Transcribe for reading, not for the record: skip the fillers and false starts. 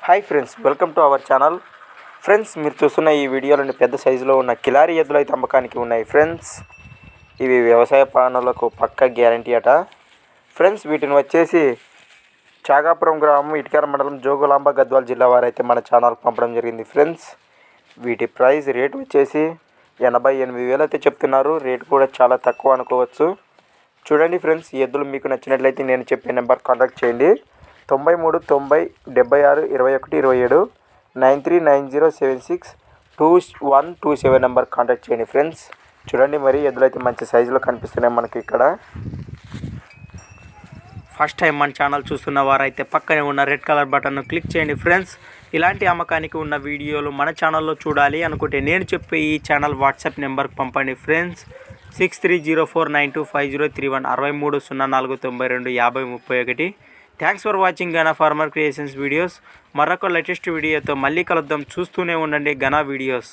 Hi friends, welcome to our channel. Friends, మీరు చూస్తున్న ఈ వీడియోలోని పెద్ద సైజులో ఉన్న కిలారీ ఎద్దులు అయితే అమ్మకానికి ఉన్నాయి. ఫ్రెండ్స్, ఇవి వ్యవసాయ పనులకు పక్క గ్యారంటీ అట. ఫ్రెండ్స్, వీటిని వచ్చేసి చాగాపురం గ్రామం, ఇటుకర మండలం, జోగులాంబ, గద్వాల జిల్లా వారైతే మన ఛానల్కి పంపడం జరిగింది. ఫ్రెండ్స్, వీటి ప్రైస్ రేట్ వచ్చేసి 88,000 అయితే చెప్తున్నారు. రేట్ కూడా చాలా తక్కువ అనుకోవచ్చు. చూడండి ఫ్రెండ్స్, ఈ ఎద్దులు మీకు నచ్చినట్లయితే నేను చెప్పే నెంబర్ కాంటాక్ట్ చేయండి. 93 90 76 21 27 9390762127 నెంబర్ కాంటాక్ట్ చేయండి. ఫ్రెండ్స్, చూడండి, మరి ఎద్దులు అయితే మంచి సైజులో కనిపిస్తున్నాయి మనకి ఇక్కడ. ఫస్ట్ టైం మన ఛానల్ చూస్తున్న వారైతే పక్కనే ఉన్న రెడ్ కలర్ బటన్ను క్లిక్ చేయండి. ఫ్రెండ్స్, ఇలాంటి అమ్మకానికి ఉన్న వీడియోలు మన ఛానల్లో చూడాలి అనుకుంటే నేను చెప్పే ఈ ఛానల్ వాట్సాప్ నెంబర్కి పంపండి. Friends, 6304925031 6304925031. Thanks for watching Gana farmer creations videos. మరొక లేటెస్ట్ వీడియోతో మళ్ళీ కలుద్దాం. చూస్తూనే ఉండండి గనా వీడియోస్.